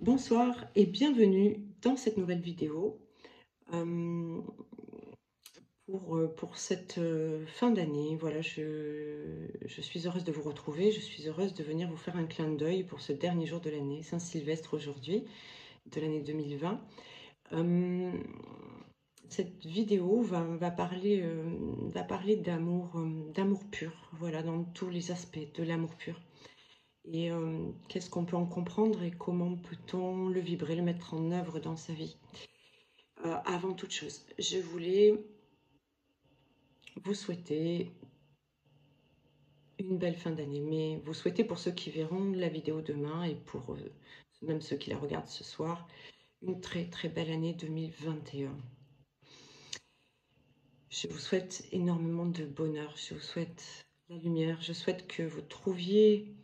Bonsoir et bienvenue dans cette nouvelle vidéo euh, pour cette fin d'année. Voilà, je suis heureuse de vous retrouver, je suis heureuse de venir vous faire un clin d'œil pour ce dernier jour de l'année, Saint-Sylvestre aujourd'hui, de l'année 2020. Euh, cette vidéo va parler d'amour pur, voilà, dans tous les aspects de l'amour pur. Et qu'est-ce qu'on peut en comprendre et comment peut-on le vibrer, le mettre en œuvre dans sa vie. Avant toute chose, je voulais vous souhaiter une belle fin d'année, mais vous souhaiter pour ceux qui verront la vidéo demain et pour même ceux qui la regardent ce soir, une très très belle année 2021. Je vous souhaite énormément de bonheur, je vous souhaite la lumière, je souhaite que vous trouviez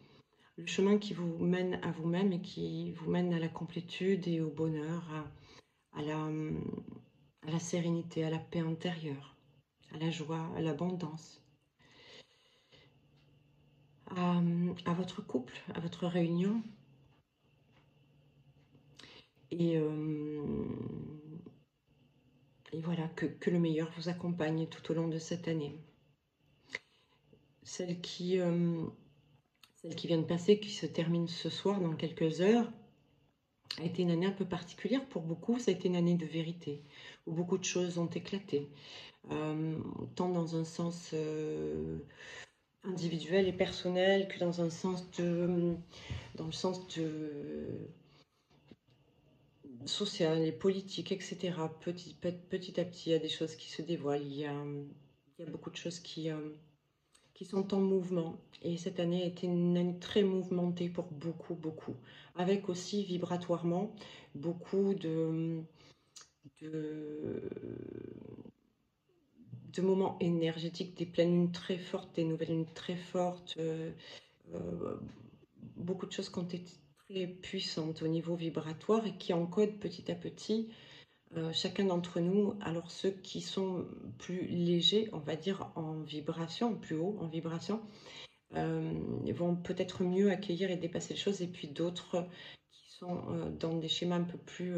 le chemin qui vous mène à vous-même et qui vous mène à la complétude et au bonheur, à la sérénité, à la paix intérieure, à la joie, à l'abondance, à votre couple, à votre réunion. Et, euh, et voilà, que le meilleur vous accompagne tout au long de cette année. Celle qui vient de passer, qui se termine ce soir dans quelques heures, a été une année un peu particulière pour beaucoup. Ça a été une année de vérité, où beaucoup de choses ont éclaté, tant dans un sens individuel et personnel que dans un sens dans le sens social et politique, etc. Petit à petit, il y a des choses qui se dévoilent, il y a beaucoup de choses qui sont en mouvement. Et cette année a été une année très mouvementée pour beaucoup, beaucoup. Avec aussi vibratoirement beaucoup de, de moments énergétiques, des pleines lunes très fortes, des nouvelles lunes très fortes, euh, beaucoup de choses qui ont été très puissantes au niveau vibratoire et qui encodent petit à petit chacun d'entre nous. Alors ceux qui sont plus légers, on va dire en vibration, plus haut en vibration, vont peut-être mieux accueillir et dépasser les choses, et puis d'autres qui sont dans des schémas un peu plus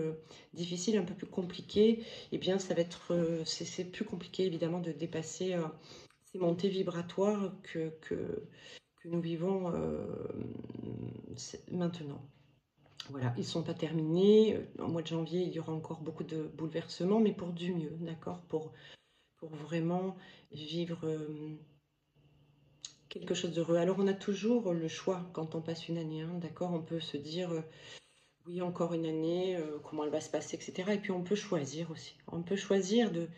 difficiles, un peu plus compliqués, eh bien ça va être c'est plus compliqué évidemment de dépasser ces montées vibratoires que nous vivons maintenant. Voilà, ils ne sont pas terminés. Au mois de janvier, il y aura encore beaucoup de bouleversements, mais pour du mieux, d'accord, pour vraiment vivre quelque chose d'heureux. Alors, on a toujours le choix quand on passe une année, hein, d'accord. On peut se dire, oui, encore une année, comment elle va se passer, etc. Et puis, on peut choisir aussi. On peut choisir de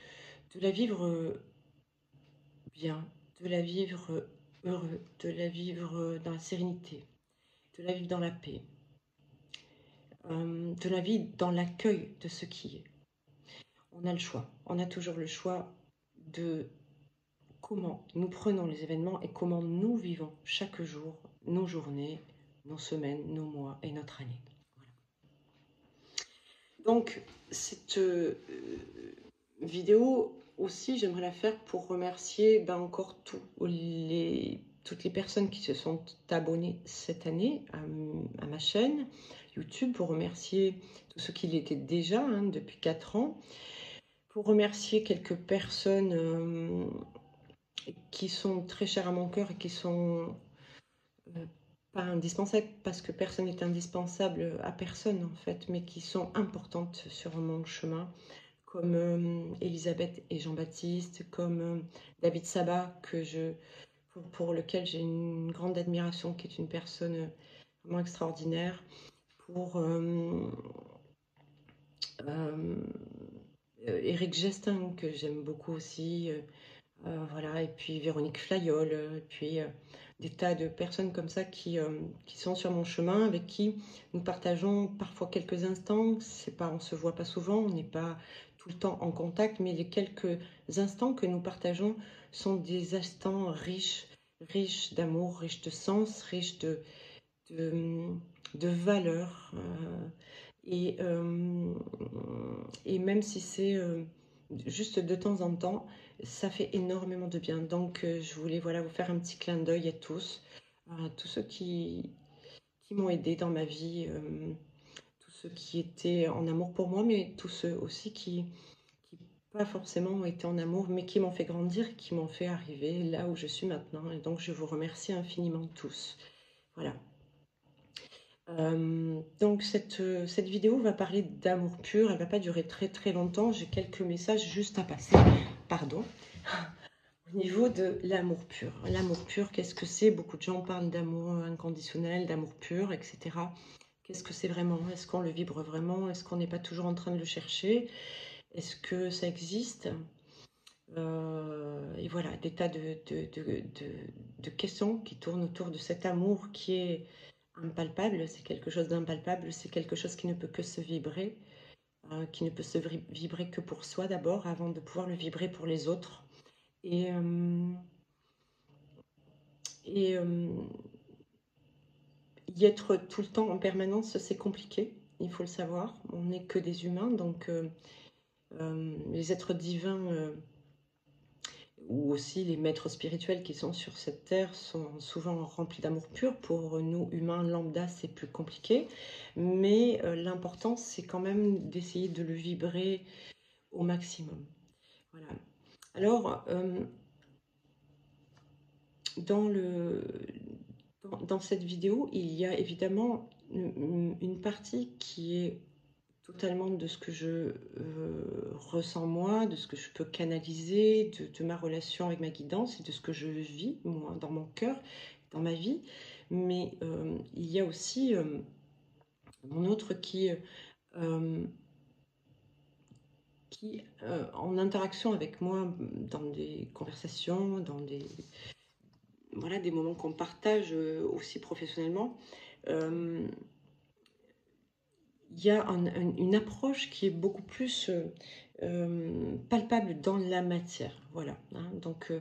la vivre bien, de la vivre heureux, de la vivre dans la sérénité, de la vivre dans la paix, de la vivre dans l'accueil de ce qui est. On a le choix, on a toujours le choix de comment nous prenons les événements et comment nous vivons chaque jour nos journées, nos semaines, nos mois et notre année. Voilà. Donc, cette vidéo aussi, j'aimerais la faire pour remercier encore toutes les personnes qui se sont abonnées cette année à ma chaîne YouTube, pour remercier tous ceux qui l'étaient déjà depuis 4 ans, pour remercier quelques personnes qui sont très chères à mon cœur et qui sont pas indispensables, parce que personne n'est indispensable à personne en fait, mais qui sont importantes sur mon chemin, comme Elisabeth et Jean-Baptiste, comme David Sabat, pour lequel j'ai une grande admiration, qui est une personne vraiment extraordinaire, pour Éric Gestin, que j'aime beaucoup aussi, voilà, et puis Véronique Flayol, et puis des tas de personnes comme ça qui sont sur mon chemin, avec qui nous partageons parfois quelques instants. C'est pas, on se voit pas souvent, on n'est pas tout le temps en contact, mais les quelques instants que nous partageons sont des instants riches, riches d'amour, riches de sens, riches de, de valeurs. Et, euh, et même si c'est juste de temps en temps, ça fait énormément de bien. Donc je voulais voilà, vous faire un petit clin d'œil à tous ceux qui m'ont aidé dans ma vie, tous ceux qui étaient en amour pour moi, mais tous ceux aussi qui pas forcément ont été en amour, mais qui m'ont fait grandir, qui m'ont fait arriver là où je suis maintenant. Et donc, je vous remercie infiniment tous. Voilà. Donc, cette vidéo va parler d'amour pur. Elle ne va pas durer très très longtemps. J'ai quelques messages juste à passer. Pardon. Au niveau de l'amour pur. L'amour pur, qu'est-ce que c'est? Beaucoup de gens parlent d'amour inconditionnel, d'amour pur, etc. Qu'est-ce que c'est vraiment? Est-ce qu'on le vibre vraiment? Est-ce qu'on n'est pas toujours en train de le chercher? Est-ce que ça existe? Et voilà, des tas de questions qui tournent autour de cet amour qui est impalpable. C'est quelque chose d'impalpable, c'est quelque chose qui ne peut que se vibrer, qui ne peut se vibrer que pour soi d'abord, avant de pouvoir le vibrer pour les autres. Et, et y être tout le temps en permanence, c'est compliqué, il faut le savoir. On n'est que des humains, donc les êtres divins ou aussi les maîtres spirituels qui sont sur cette terre sont souvent remplis d'amour pur. Pour nous, humains lambda, c'est plus compliqué. Mais l'important, c'est quand même d'essayer de le vibrer au maximum. Voilà. Alors, dans cette vidéo, il y a évidemment une partie qui est totalement de ce que je ressens moi, de ce que je peux canaliser, de ma relation avec ma guidance et de ce que je vis, moi, dans mon cœur, dans ma vie. Mais il y a aussi mon autre en interaction avec moi, dans des conversations, dans voilà, des moments qu'on partage aussi professionnellement, il y a une approche qui est beaucoup plus palpable dans la matière. Voilà. Hein. Donc,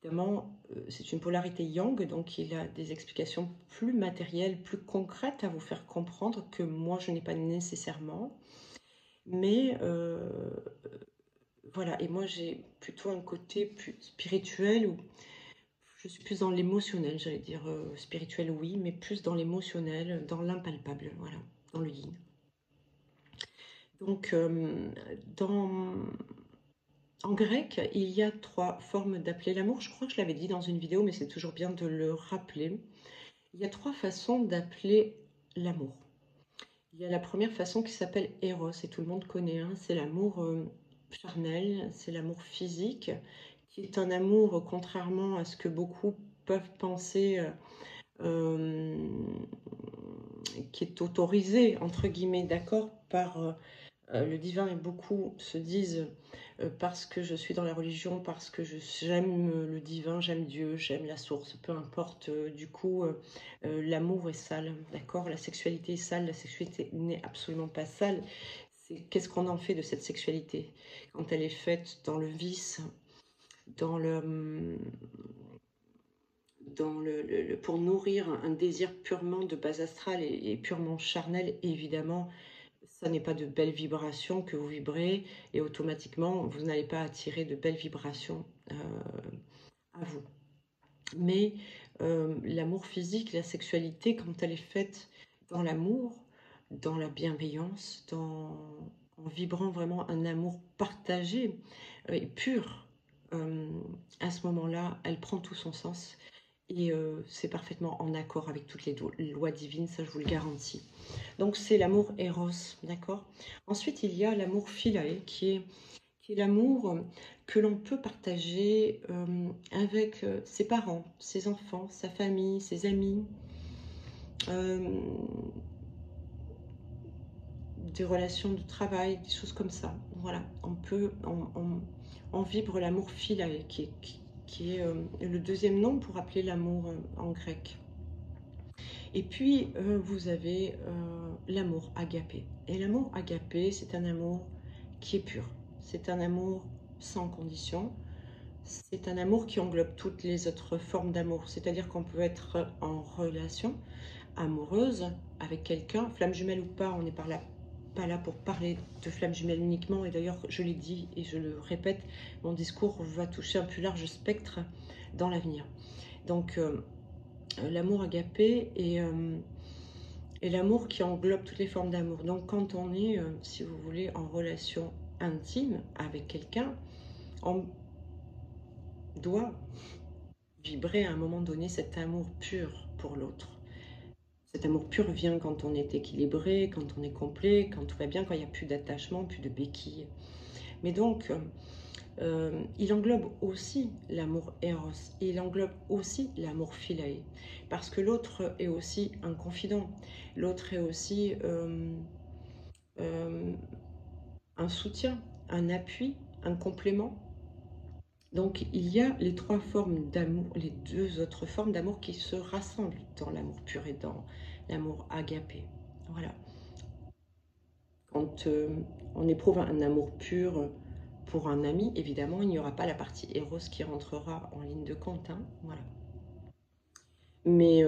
évidemment, c'est une polarité yang, donc il a des explications plus matérielles, plus concrètes à vous faire comprendre que moi, je n'ai pas nécessairement. Mais voilà, et moi, j'ai plutôt un côté plus spirituel, où je suis plus dans l'émotionnel, j'allais dire spirituel, oui, mais plus dans l'émotionnel, dans l'impalpable, voilà, dans le yin. Donc, en grec, il y a 3 formes d'appeler l'amour. Je crois que je l'avais dit dans une vidéo, mais c'est toujours bien de le rappeler. Il y a 3 façons d'appeler l'amour. Il y a la première façon qui s'appelle Eros, et tout le monde connaît, hein, c'est l'amour charnel, c'est l'amour physique, qui est un amour, contrairement à ce que beaucoup peuvent penser, qui est autorisé, entre guillemets, d'accord, par le divin, et beaucoup se disent parce que je suis dans la religion, parce que j'aime le divin, j'aime Dieu, j'aime la source, peu importe. Du coup, l'amour est sale, d'accord? La sexualité est sale, la sexualité n'est absolument pas sale. C'est qu'est-ce qu'on en fait de cette sexualité quand elle est faite dans le vice, dans pour nourrir un désir purement de base astrale et purement charnel, évidemment. Ça n'est pas de belles vibrations que vous vibrez et automatiquement, vous n'allez pas attirer de belles vibrations à vous. Mais l'amour physique, la sexualité, quand elle est faite dans l'amour, dans la bienveillance, en vibrant vraiment un amour partagé et pur, à ce moment-là, elle prend tout son sens. Et c'est parfaitement en accord avec toutes les lois divines, ça je vous le garantis. Donc c'est l'amour Eros, d'accord? Ensuite, il y a l'amour Philae, qui est l'amour que l'on peut partager avec ses parents, ses enfants, sa famille, ses amis, des relations de travail, des choses comme ça. Voilà, on vibre l'amour Philae, qui est le deuxième nom pour appeler l'amour en grec. Et puis, vous avez l'amour agapé. Et l'amour agapé, c'est un amour qui est pur. C'est un amour sans condition. C'est un amour qui englobe toutes les autres formes d'amour. C'est-à-dire qu'on peut être en relation amoureuse avec quelqu'un, flamme jumelle ou pas, on n'est pas là pour parler de flamme jumelle uniquement. Et d'ailleurs, je l'ai dit et je le répète, mon discours va toucher un plus large spectre dans l'avenir. Donc, l'amour agapé est et l'amour qui englobe toutes les formes d'amour. Donc quand on est, si vous voulez, en relation intime avec quelqu'un, on doit vibrer à un moment donné cet amour pur pour l'autre. Cet amour pur vient quand on est équilibré, quand on est complet, quand tout va bien, quand il n'y a plus d'attachement, plus de béquilles. Mais donc, il englobe aussi l'amour Eros, et il englobe aussi l'amour Philae, parce que l'autre est aussi un confident, l'autre est aussi euh, un soutien, un appui, un complément. Donc il y a les trois formes d'amour, les deux autres formes d'amour qui se rassemblent dans l'amour pur et dans l'amour agapé. Voilà. Quand on éprouve un amour pur pour un ami, évidemment, il n'y aura pas la partie Eros qui rentrera en ligne de compte. Hein, voilà. Mais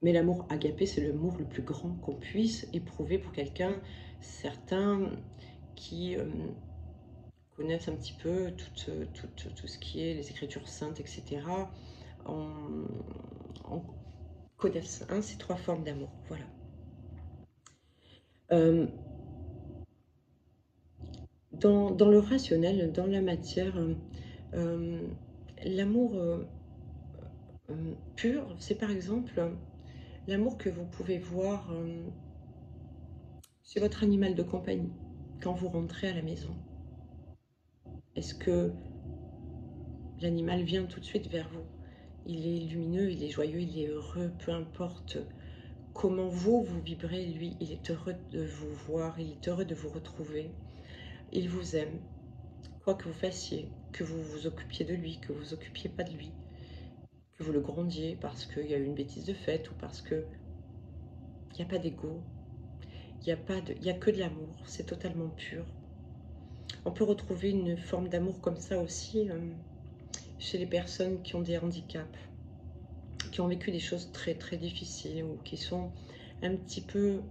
l'amour agapé, c'est l'amour le plus grand qu'on puisse éprouver pour quelqu'un. Certains qui connaissent un petit peu tout ce qui est les Écritures saintes, etc., en, en connaissent hein, ces trois formes d'amour. Voilà. Euh, dans le rationnel, dans la matière, euh, l'amour pur, c'est par exemple l'amour que vous pouvez voir chez votre animal de compagnie quand vous rentrez à la maison. Est-ce que l'animal vient tout de suite vers vous? Il est lumineux, il est joyeux, il est heureux, peu importe comment vous vibrez, lui, il est heureux de vous voir, il est heureux de vous retrouver. Il vous aime, quoi que vous fassiez, que vous vous occupiez de lui, que vous vous occupiez pas de lui, que vous le grondiez parce qu'il y a eu une bêtise de faite ou parce que il n'y a pas d'ego, il y a que de l'amour, c'est totalement pur. On peut retrouver une forme d'amour comme ça aussi chez les personnes qui ont des handicaps, qui ont vécu des choses très très difficiles ou qui sont un petit peu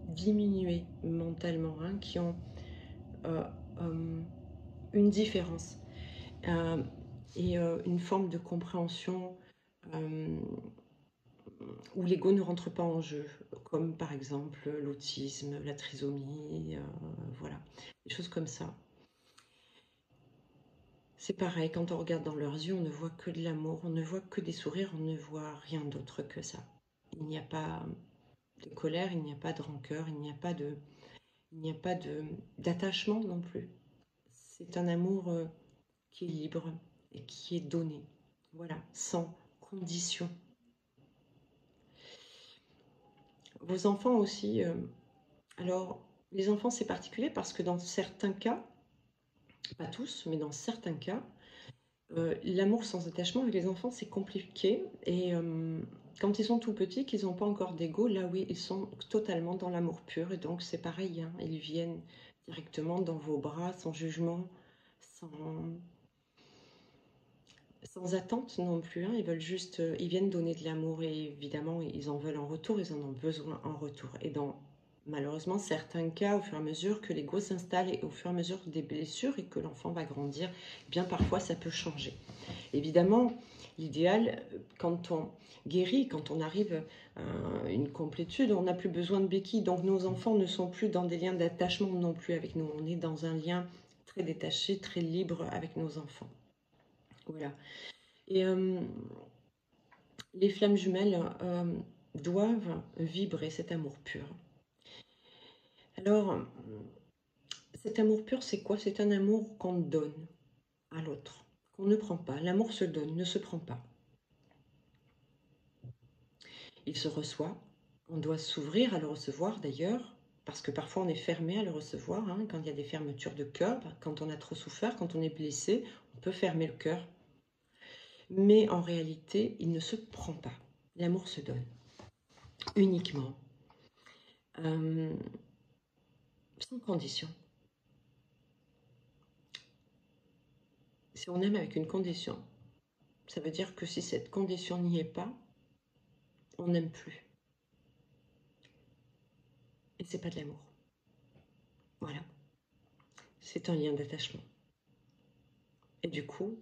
diminuées mentalement, hein, qui ont euh, euh, une différence et une forme de compréhension euh, où l'ego ne rentre pas en jeu, comme par exemple l'autisme, la trisomie, voilà, des choses comme ça. C'est pareil, quand on regarde dans leurs yeux, on ne voit que de l'amour, on ne voit que des sourires, on ne voit rien d'autre que ça. Il n'y a pas de colère, il n'y a pas de rancœur, il n'y a pas d'attachement non plus. C'est un amour qui est libre et qui est donné, voilà, sans condition. Vos enfants aussi, alors les enfants c'est particulier parce que dans certains cas, pas tous, mais dans certains cas, l'amour sans attachement avec les enfants, c'est compliqué. Et quand ils sont tout petits, qu'ils n'ont pas encore d'ego, là oui, ils sont totalement dans l'amour pur. Et donc c'est pareil, hein, ils viennent directement dans vos bras, sans jugement, sans, sans attente non plus. Hein. Ils veulent juste, ils viennent donner de l'amour et évidemment, ils en veulent en retour, ils en ont besoin en retour. Et dans malheureusement certains cas, au fur et à mesure que l'ego s'installe et au fur et à mesure des blessures et que l'enfant va grandir, eh bien parfois ça peut changer. Évidemment, l'idéal, quand on guérit, quand on arrive à une complétude, on n'a plus besoin de béquilles. Donc nos enfants ne sont plus dans des liens d'attachement non plus avec nous. On est dans un lien très détaché, très libre avec nos enfants. Voilà. Et les flammes jumelles doivent vibrer cet amour pur. Alors, cet amour pur, c'est quoi? C'est un amour qu'on donne à l'autre, qu'on ne prend pas. L'amour se donne, ne se prend pas. Il se reçoit. On doit s'ouvrir à le recevoir d'ailleurs, parce que parfois on est fermé à le recevoir, hein, quand il y a des fermetures de cœur, quand on a trop souffert, quand on est blessé, on peut fermer le cœur. Mais en réalité, il ne se prend pas. L'amour se donne uniquement, euh, sans condition. Si on aime avec une condition, ça veut dire que si cette condition n'y est pas, on n'aime plus. Et c'est pas de l'amour. Voilà. C'est un lien d'attachement. Et du coup,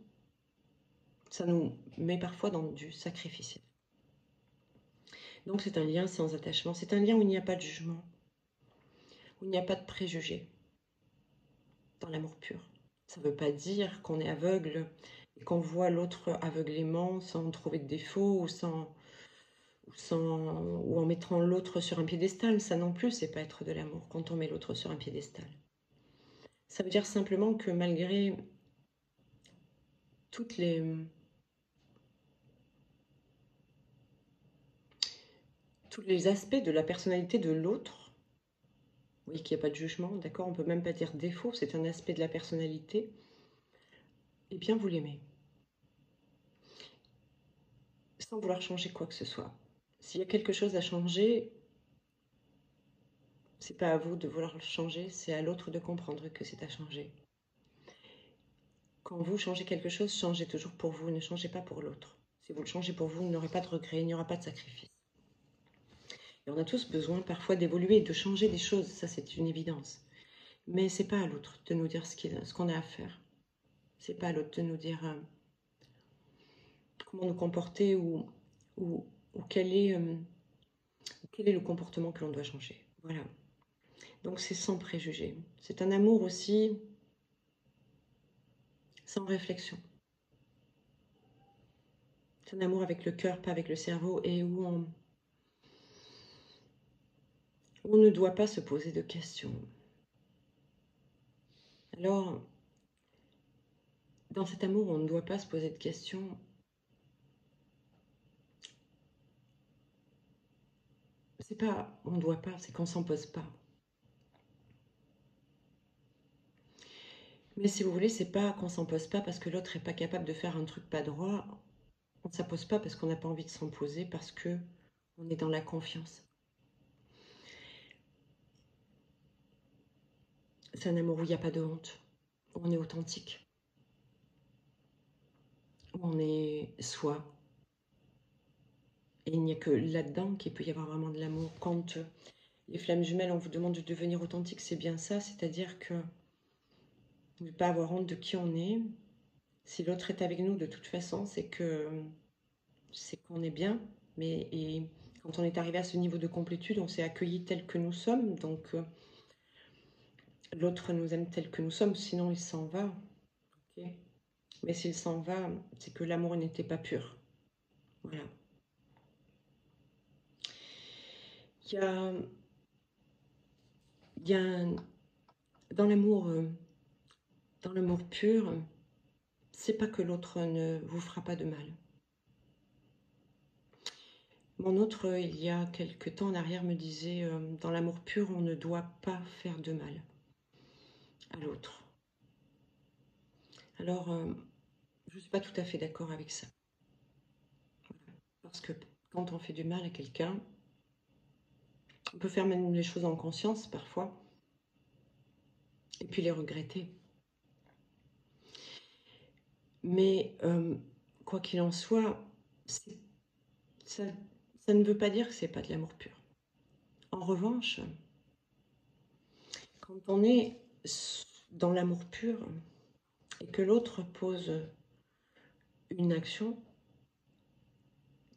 ça nous met parfois dans du sacrificiel. Donc c'est un lien sans attachement, c'est un lien où il n'y a pas de jugement, où il n'y a pas de préjugés dans l'amour pur. Ça ne veut pas dire qu'on est aveugle et qu'on voit l'autre aveuglément sans trouver de défaut ou en mettant l'autre sur un piédestal. Ça non plus, c'est pas être de l'amour quand on met l'autre sur un piédestal. Ça veut dire simplement que malgré toutes les, tous les aspects de la personnalité de l'autre, oui, qu'il n'y a pas de jugement, d'accord, on peut même pas dire défaut, c'est un aspect de la personnalité, eh bien vous l'aimez, sans vouloir changer quoi que ce soit. S'il y a quelque chose à changer, c'est pas à vous de vouloir le changer, c'est à l'autre de comprendre que c'est à changer. Quand vous changez quelque chose, changez toujours pour vous, ne changez pas pour l'autre. Si vous le changez pour vous, vous n'aurez pas de regrets, il n'y aura pas de sacrifice. Et on a tous besoin parfois d'évoluer, de changer des choses, ça c'est une évidence. Mais c'est pas à l'autre de nous dire ce qu'on a à faire. C'est pas à l'autre de nous dire comment nous comporter ou quel est le comportement que l'on doit changer. Voilà. Donc c'est sans préjugés. C'est un amour aussi sans réflexion. C'est un amour avec le cœur, pas avec le cerveau, et où on ne doit pas se poser de questions. Alors, dans cet amour, on ne doit pas se poser de questions. C'est pas on ne doit pas, c'est qu'on s'en pose pas. Mais si vous voulez, c'est pas qu'on s'en pose pas parce que l'autre est pas capable de faire un truc pas droit. On ne s'impose pas parce qu'on n'a pas envie de s'en poser, parce que on est dans la confiance. C'est un amour où il n'y a pas de honte, où on est authentique, où on est soi. Et il n'y a que là-dedans qu'il peut y avoir vraiment de l'amour. Quand les flammes jumelles, on vous demande de devenir authentique, c'est bien ça, c'est-à-dire que ne pas avoir honte de qui on est. Si l'autre est avec nous, de toute façon, c'est qu'on est bien. Mais et quand on est arrivé à ce niveau de complétude, on s'est accueilli tel que nous sommes. Donc l'autre nous aime tel que nous sommes, sinon il s'en va. Okay. Mais s'il s'en va, c'est que l'amour n'était pas pur. Voilà. Il y a, il y a dans l'amour pur, c'est pas que l'autre ne vous fera pas de mal. Mon autre, il y a quelque temps en arrière, me disait dans l'amour pur, on ne doit pas faire de mal à l'autre. Alors, je ne suis pas tout à fait d'accord avec ça. Parce que quand on fait du mal à quelqu'un, on peut faire même les choses en conscience parfois, et puis les regretter. Mais quoi qu'il en soit, ça, ça ne veut pas dire que c'est pas de l'amour pur. En revanche, quand on est dans l'amour pur et que l'autre pose une action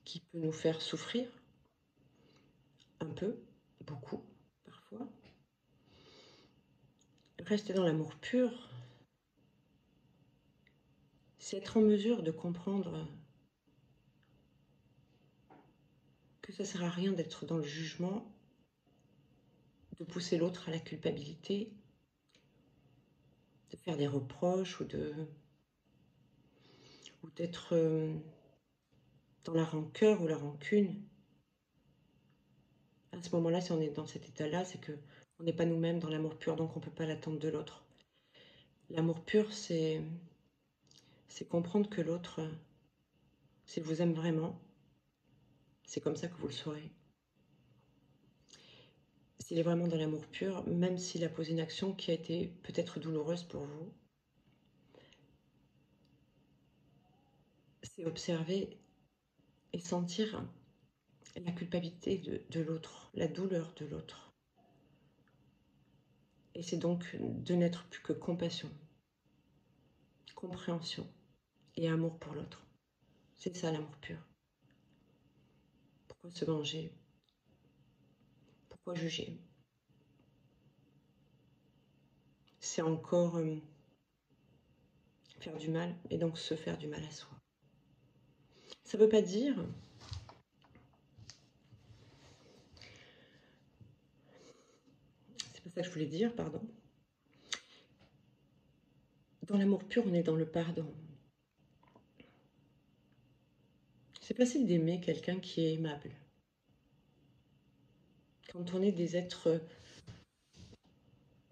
qui peut nous faire souffrir, un peu, beaucoup, parfois, rester dans l'amour pur, c'est être en mesure de comprendre que ça ne sert à rien d'être dans le jugement, de pousser l'autre à la culpabilité, de faire des reproches ou d'être dans la rancœur ou la rancune. À ce moment-là, si on est dans cet état-là, c'est que on n'est pas nous-mêmes dans l'amour pur, donc on ne peut pas l'attendre de l'autre. L'amour pur, c'est comprendre que l'autre, s'il vous aime vraiment, c'est comme ça que vous le saurez. S'il est vraiment dans l'amour pur, même s'il a posé une action qui a été peut-être douloureuse pour vous, c'est observer et sentir la culpabilité de l'autre, la douleur de l'autre. Et c'est donc de n'être plus que compassion, compréhension et amour pour l'autre. C'est ça l'amour pur. Pourquoi se venger? Pourquoi juger? C'est encore faire du mal et donc se faire du mal à soi. Ça ne veut pas dire, c'est pas ça que je voulais dire, pardon. Dans l'amour pur, on est dans le pardon. C'est facile d'aimer quelqu'un qui est aimable. Quand on est des êtres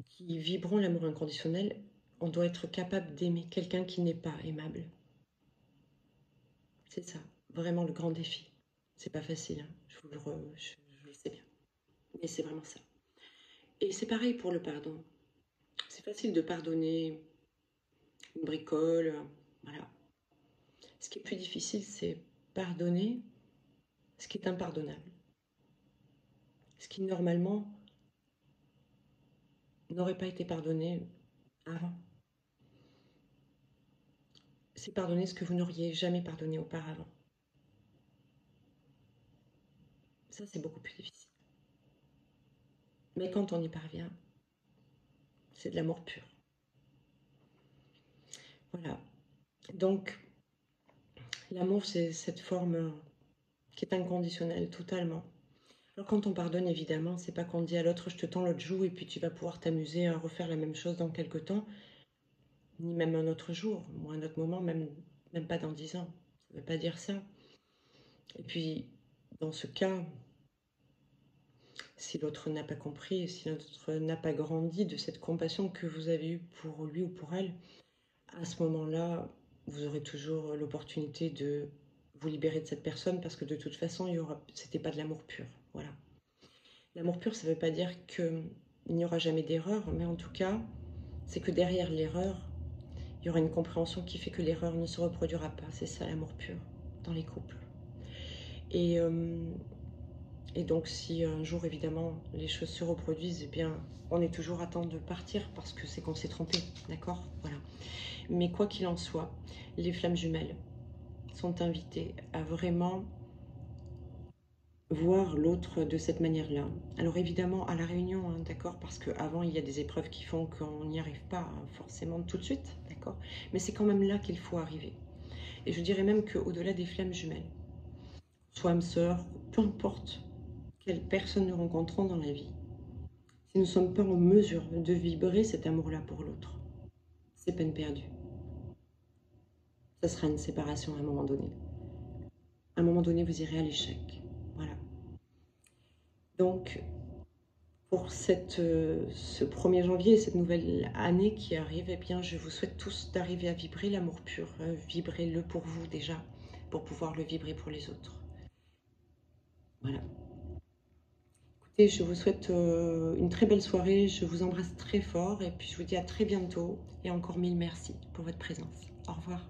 qui vibrons l'amour inconditionnel, on doit être capable d'aimer quelqu'un qui n'est pas aimable. C'est ça, vraiment le grand défi. C'est pas facile, hein. Je le sais bien. Mais c'est vraiment ça. Et c'est pareil pour le pardon. C'est facile de pardonner une bricole, voilà. Ce qui est plus difficile, c'est pardonner ce qui est impardonnable. Ce qui normalement n'aurait pas été pardonné avant. C'est pardonner ce que vous n'auriez jamais pardonné auparavant. Ça, c'est beaucoup plus difficile. Mais quand on y parvient, c'est de l'amour pur. Voilà. Donc, l'amour, c'est cette forme qui est inconditionnelle totalement. Alors, quand on pardonne, évidemment, c'est pas qu'on dit à l'autre, je te tends l'autre joue et puis tu vas pouvoir t'amuser à refaire la même chose dans quelques temps, ni même un autre jour, ou un autre moment, même pas dans 10 ans. Ça ne veut pas dire ça. Et puis, dans ce cas, si l'autre n'a pas compris, si l'autre n'a pas grandi de cette compassion que vous avez eue pour lui ou pour elle, à ce moment-là, vous aurez toujours l'opportunité de vous libérer de cette personne parce que de toute façon, c'était pas de l'amour pur. Voilà. L'amour pur, ça ne veut pas dire qu'il n'y aura jamais d'erreur, mais en tout cas, c'est que derrière l'erreur, il y aura une compréhension qui fait que l'erreur ne se reproduira pas. C'est ça l'amour pur dans les couples. Et, et donc, si un jour, évidemment, les choses se reproduisent, eh bien, on est toujours à temps de partir parce que c'est qu'on s'est trompé, d'accord? Voilà. Mais quoi qu'il en soit, les flammes jumelles sont invitées à vraiment voir l'autre de cette manière-là. Alors évidemment, à la réunion, hein, d'accord? Parce qu'avant, il y a des épreuves qui font qu'on n'y arrive pas forcément tout de suite, d'accord? Mais c'est quand même là qu'il faut arriver. Et je dirais même qu'au-delà des flammes jumelles, soit âme sœur, peu importe quelle personne nous rencontrons dans la vie, si nous ne sommes pas en mesure de vibrer cet amour-là pour l'autre, c'est peine perdue. Ça sera une séparation à un moment donné. À un moment donné, vous irez à l'échec. Voilà. Donc, pour ce 1er janvier, cette nouvelle année qui arrive, eh bien, je vous souhaite tous d'arriver à vibrer l'amour pur. Vibrez-le pour vous déjà, pour pouvoir le vibrer pour les autres. Voilà. Écoutez, je vous souhaite une très belle soirée. Je vous embrasse très fort et puis je vous dis à très bientôt. Et encore mille merci pour votre présence. Au revoir.